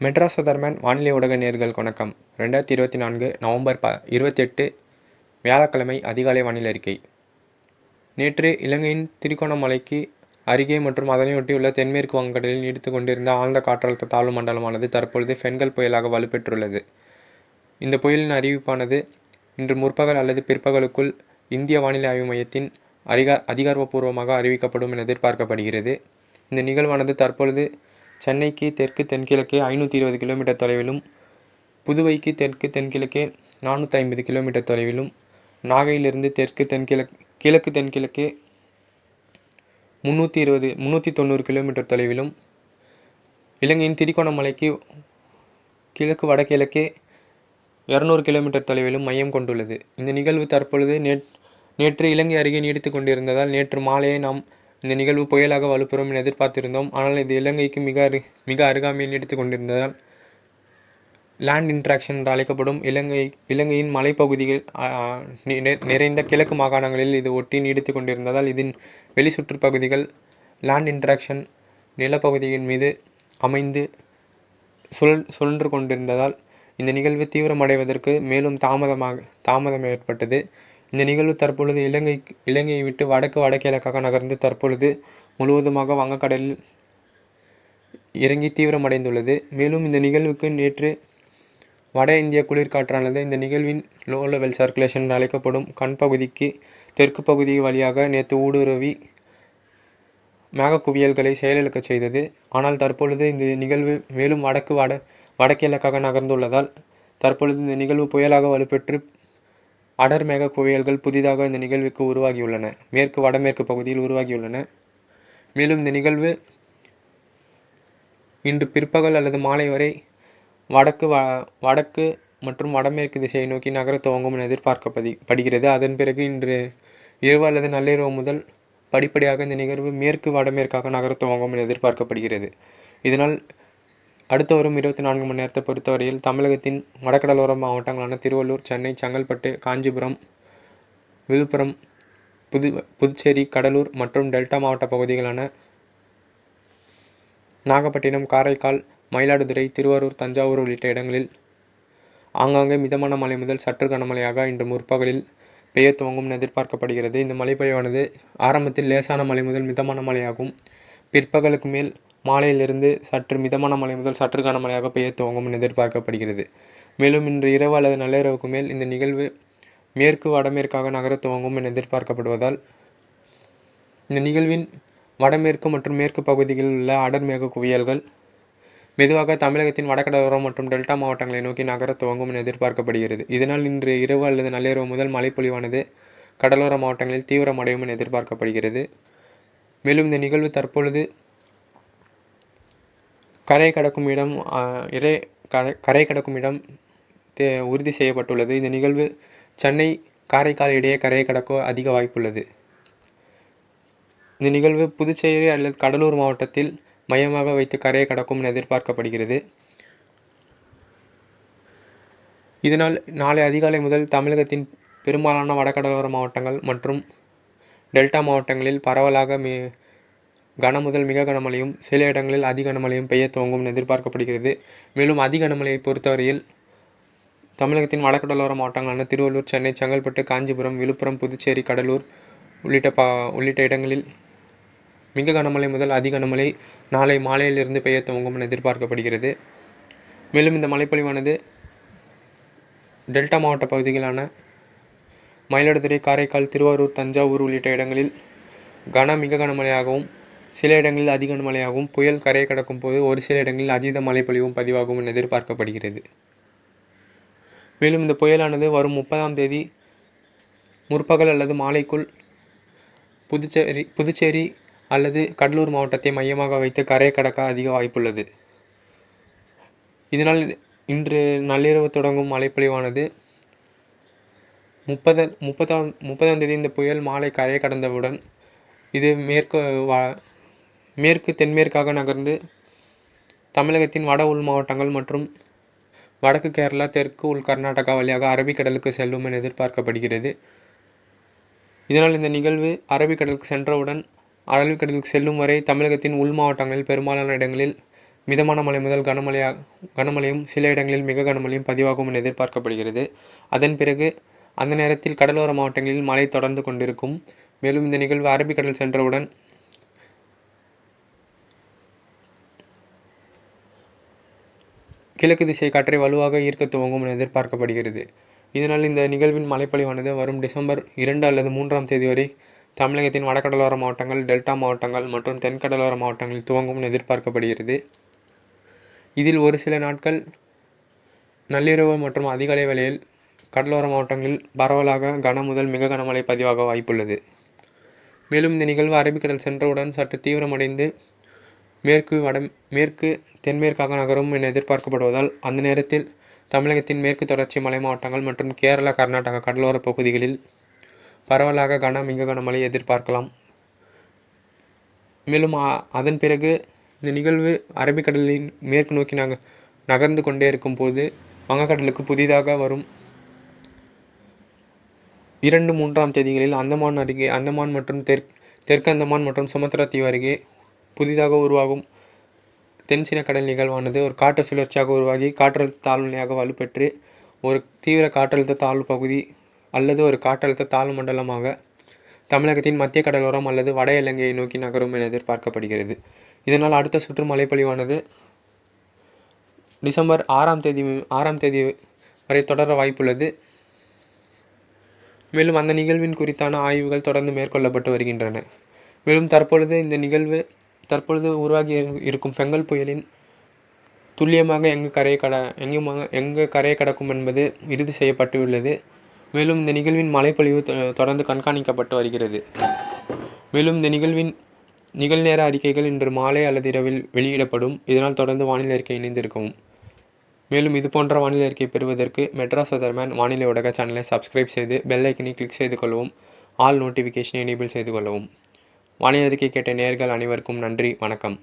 மெட்ராஸ் சதர்மேன் வானிலை ஊடக நேயர்களுக்கு வணக்கம். 2024 நவம்பர் 28 வியாழக்கிழமை அதிகாலை வானிலை அறிக்கை. நேற்று இலங்கையின் திரிகோணமலைக்கு அருகே மற்றும் அதனையொட்டியுள்ள தென்மேற்கு வங்கக்கடலில் நீடித்துக் கொண்டிருந்த ஆழ்ந்த காற்றழுத்த தாழ்வு மண்டலமானது தற்பொழுது ஃபென்கல் புயலாக வலுப்பெற்றுள்ளது. இந்த புயலின் அறிவிப்பானது இன்று முற்பகல் அல்லது பிற்பகலுக்குள் இந்திய வானிலை ஆய்வு மையத்தின் அதிகாரப்பூர்வமாக அறிவிக்கப்படும் என எதிர்பார்க்கப்படுகிறது. இந்த நிகழ்வானது தற்பொழுது சென்னைக்கு தெற்கு தென்கிழக்கே 520 கிலோமீட்டர் தொலைவிலும், புதுவைக்கு தெற்கு தென்கிழக்கே 450 கிலோமீட்டர் தொலைவிலும், நாகையிலிருந்து கிழக்கு தென்கிழக்கே 390 கிலோமீட்டர் தொலைவிலும், இலங்கையின் திரிகோணமலைக்கு கிழக்கு வடகிழக்கே 200 கிலோமீட்டர் தொலைவிலும் மையம் கொண்டுள்ளது. இந்த நிகழ்வு தற்பொழுது நேற்று இலங்கை அருகே நீடித்துக் கொண்டிருந்ததால் நேற்று மாலையே நாம் இந்த நிகழ்வு புயலாக வலுப்பெறும் என எதிர்பார்த்திருந்தோம். ஆனால் இது இலங்கைக்கு மிக அருகாமையில் நீடித்துக் கொண்டிருந்ததால் லேண்ட் இன்ட்ராக்ஷன் என்று அழைக்கப்படும் இலங்கையின் மலைப்பகுதிகள் நிறைந்த கிழக்கு மாகாணங்களில் இது ஒட்டி நீடித்துக் கொண்டிருந்ததால் இதன் வெளிச்சுற்று பகுதிகள் லேண்ட் இன்ட்ராக்ஷன் நிலப்பகுதியின் மீது அமைந்து சுழன்று கொண்டிருந்ததால் இந்த நிகழ்வு தீவிரமடைவதற்கு மேலும் தாமதம் ஏற்பட்டது. இந்த நிகழ்வு தற்பொழுது இலங்கையை விட்டு வடகிழக்காக நகர்ந்து தற்பொழுது முழுவதுமாக வங்கக்கடலில் இறங்கி தீவிரமடைந்துள்ளது. மேலும் இந்த நிகழ்வுக்கு நேற்று வட இந்திய குளிர்காற்றானது இந்த நிகழ்வின் லோ லெவல் சர்க்குலேஷன் என்று அழைக்கப்படும் கண் பகுதிக்கு தெற்கு பகுதி வழியாக நேற்று ஊடுருவி மேகக்குவியல்களை செயலிழக்க செய்தது. ஆனால் தற்பொழுது இந்த நிகழ்வு மேலும் வடகிழக்காக நகர்ந்துள்ளதால் தற்பொழுது இந்த நிகழ்வு புயலாக வலுப்பெற்று அடர் மேக குவியல்கள் புதிதாக இந்த நிகழ்வுக்கு உருவாகியுள்ளன. வடமேற்கு பகுதியில் உருவாகியுள்ளன. மேலும் இந்த நிகழ்வு இன்று பிற்பகல் அல்லது மாலை வரை வடக்கு மற்றும் வடமேற்கு திசையை நோக்கி நகர துவங்கும் என எதிர்பார்க்கப்படுகிறது. அதன் பிறகு இன்று இரவு அல்லது நள்ளிரவு முதல் படிப்படியாக இந்த நிகழ்வு வடமேற்காக நகர துவங்கும் என எதிர்பார்க்கப்படுகிறது. இதனால் அடுத்து வரும் 24 மணி நேரத்தை பொறுத்தவரையில் தமிழகத்தின் வடகடலோர மாவட்டங்களான திருவள்ளூர், சென்னை, செங்கல்பட்டு, காஞ்சிபுரம், விழுப்புரம், புதுச்சேரி, கடலூர் மற்றும் டெல்டா மாவட்ட பகுதிகளான நாகப்பட்டினம், காரைக்கால், மயிலாடுதுறை, திருவாரூர், தஞ்சாவூர் உள்ளிட்ட இடங்களில் ஆங்காங்கே மிதமான மழை முதல் சற்று கனமழையாக இன்று முற்பகலில் பெய்ய துவங்கும் என எதிர்பார்க்கப்படுகிறது. இந்த மழைப்பொழிவானது ஆரம்பத்தில் லேசான மழை முதல் மிதமான மழையாகும். பிற்பகலுக்கு மேல் மாலையிலிருந்து சற்று மிதமான மழை முதல் சற்று கனமழையாக பெய்ய துவங்கும் என எதிர்பார்க்கப்படுகிறது. மேலும் இன்று இரவு அல்லது நள்ளிரவுக்கு மேல் இந்த நிகழ்வு வடமேற்காக நகர துவங்கும் என எதிர்பார்க்கப்படுவதால் இந்த நிகழ்வின் வடமேற்கு மற்றும் மேற்கு பகுதிகளில் உள்ள அடர் மேக குவியல்கள் மெதுவாக தமிழகத்தின் வடகடலோரம் மற்றும் டெல்டா மாவட்டங்களை நோக்கி நகர துவங்கும் என எதிர்பார்க்கப்படுகிறது. இதனால் இன்று இரவு அல்லது நள்ளிரவு முதல் மழைப்பொழிவானது கடலோர மாவட்டங்களில் தீவிரமடையும் என எதிர்பார்க்கப்படுகிறது. மேலும் இந்த நிகழ்வு தற்பொழுது கரை கடக்கும் இடம் உறுதி செய்யப்பட்டுள்ளது. இந்த நிகழ்வு சென்னை, காரைக்கால் இடையே கரையை கடக்க அதிக வாய்ப்புள்ளது. இந்த நிகழ்வு புதுச்சேரி அல்லது கடலூர் மாவட்டத்தில் மையமாக வைத்து கரையை கடக்கும் என எதிர்பார்க்கப்படுகிறது. இதனால் நாளை அதிகாலை முதல் தமிழகத்தின் பெரும்பாலான வடகடலோர மாவட்டங்கள் மற்றும் டெல்டா மாவட்டங்களில் பரவலாக கன முதல் மிக கனமழையும் சில இடங்களில் அதி கனமழையும் பெய்ய துவங்கும் என எதிர்பார்க்கப்படுகிறது. மேலும் அதி கனமழையை பொறுத்தவரையில் தமிழகத்தின் வடகடலோர மாவட்டங்களான திருவள்ளூர், சென்னை, செங்கல்பட்டு, காஞ்சிபுரம், விழுப்புரம், புதுச்சேரி, கடலூர் உள்ளிட்ட இடங்களில் மிக கனமழை முதல் அதி கனமழை நாளை மாலையிலிருந்து பெய்ய துவங்கும் என எதிர்பார்க்கப்படுகிறது. மேலும் இந்த மழைப்பொழிவானது டெல்டா மாவட்ட பகுதிகளான மயிலாடுதுறை, காரைக்கால், திருவாரூர், தஞ்சாவூர் உள்ளிட்ட இடங்களில் மிக கனமழையாகவும் சில இடங்களில் அதிக கனமழையாகவும் புயல் கரையை கடக்கும் போது ஒரு சில இடங்களில் அதீத மழைப்பொழிவும் பதிவாகும் என எதிர்பார்க்கப்படுகிறது. மேலும் இந்த புயலானது வரும் 30ஆம் தேதி முற்பகல் அல்லது மாலைக்குள் புதுச்சேரி அல்லது கடலூர் மாவட்டத்தை மையமாக வைத்து கரையை கடக்க அதிக வாய்ப்புள்ளது. இதனால் இன்று நள்ளிரவு தொடங்கும் மழைப்பொழிவானது 30ஆம் தேதி இந்த புயல் மாலை கரையை கடந்தவுடன் இது தென்மேற்காக நகர்ந்து தமிழகத்தின் வட உள் மாவட்டங்கள் மற்றும் வடக்கு கேரளா, தெற்கு உள் கர்நாடகா வழியாக அரபிக்கடலுக்கு செல்லும் என எதிர்பார்க்கப்படுகிறது. இதனால் இந்த நிகழ்வு அரபிக்கடலுக்கு சென்றவுடன் அரபிக்கடலுக்கு செல்லும் வரை தமிழகத்தின் உள் மாவட்டங்களில் பெரும்பாலான இடங்களில் மிதமான மழை முதல் கனமழையும் சில இடங்களில் மிக கனமழையும் பதிவாகும் என எதிர்பார்க்கப்படுகிறது. அதன் பிறகு அந்த நேரத்தில் கடலோர மாவட்டங்களில் மழை தொடர்ந்து கொண்டிருக்கும். மேலும் இந்த நிகழ்வு அரபிக்கடல் சென்றவுடன் கிழக்கு திசை காற்றை வலுவாக ஈர்க்க துவங்கும் என எதிர்பார்க்கப்படுகிறது. இதனால் இந்த நிகழ்வின் மழைப்பொழிவானது வரும் டிசம்பர் 2 அல்லது 3ஆம் தேதி வரை தமிழகத்தின் வடகடலோர மாவட்டங்கள், டெல்டா மாவட்டங்கள் மற்றும் தென்கடலோர மாவட்டங்களில் துவங்கும் என எதிர்பார்க்கப்படுகிறது. இதில் ஒரு சில நாட்கள் நள்ளிரவு மற்றும் அதிகாலை வேளையில் கடலோர மாவட்டங்களில் பரவலாக கன முதல் மிக கனமழை பதிவாக வாய்ப்புள்ளது. மேலும் இந்த நிகழ்வு அரபிக்கடல் சென்றவுடன் சற்று தீவிரமடைந்து மேற்கு தென்மேற்காக நகரும் என எதிர்பார்க்கப்படுவதால் அந்த நேரத்தில் தமிழகத்தின் மேற்கு தொடர்ச்சி மலை மாவட்டங்கள் மற்றும் கேரளா, கர்நாடகா கடலோர பகுதிகளில் பரவலாக மிக கனமழை எதிர்பார்க்கலாம். மேலும் அதன் பிறகு இந்த நிகழ்வு அரபிக்கடலின் மேற்கு நோக்கி நகர்ந்து கொண்டே இருக்கும் போது வங்கக்கடலுக்கு புதிதாக வரும் 2, 3ஆம் தேதிகளில் அந்தமான் மற்றும் தெற்கு அந்தமான் மற்றும் சுமத்ரா தீவு அருகே புதிதாக உருவாகும் தென்சீன கடல் நிகழ்வானது ஒரு காற்று சுழற்சியாக உருவாகி காற்றழுத்த தாழ்வு நிலையாக வலுப்பெற்று ஒரு தீவிர காற்றழுத்த தாழ்வு பகுதி அல்லது ஒரு காற்றழுத்த தாழ்வு மண்டலமாக தமிழகத்தின் மத்திய கடலோரம் அல்லது வட இலங்கையை நோக்கி நகரும் என எதிர்பார்க்கப்படுகிறது. இதனால் அடுத்த சுற்று மழைப்பொழிவானது டிசம்பர் 6ஆம் தேதி வரை தொடர வாய்ப்புள்ளது. மேலும் அந்த நிகழ்வின் குறித்தான ஆய்வுகள் தொடர்ந்து மேற்கொள்ளப்பட்டு வருகின்றன. மேலும் தற்பொழுது உருவாகி இருக்கும் பெங்கல் புயலின் துல்லியமாக எங்கு கரையை கடக்கும் என்பது இறுதி செய்யப்பட்டுள்ளது. மேலும் இந்த நிகழ்வின் மழைப்பொழிவு தொடர்ந்து கண்காணிக்கப்பட்டு வருகிறது. மேலும் இந்த நிகழ்வின் நிகழ்நேர அறிக்கைகள் இன்று மாலை அல்லது இரவில் வெளியிடப்படும். இதனால் தொடர்ந்து வானிலை அறிக்கை இணைந்திருக்கவும். மேலும் இதுபோன்ற வானிலை அறிக்கை பெறுவதற்கு மெட்ராஸ் வெதர்மேன் வானிலை ஊடக சேனலை சப்ஸ்கிரைப் செய்து பெல் ஐக்கனை கிளிக் செய்து கொள்ளவும். ஆல் நோட்டிஃபிகேஷனை எனேபிள் செய்து கொள்ளவும். வானிலை அறிக்கை கேட்ட நேயர்கள் அனைவருக்கும் நன்றி, வணக்கம்.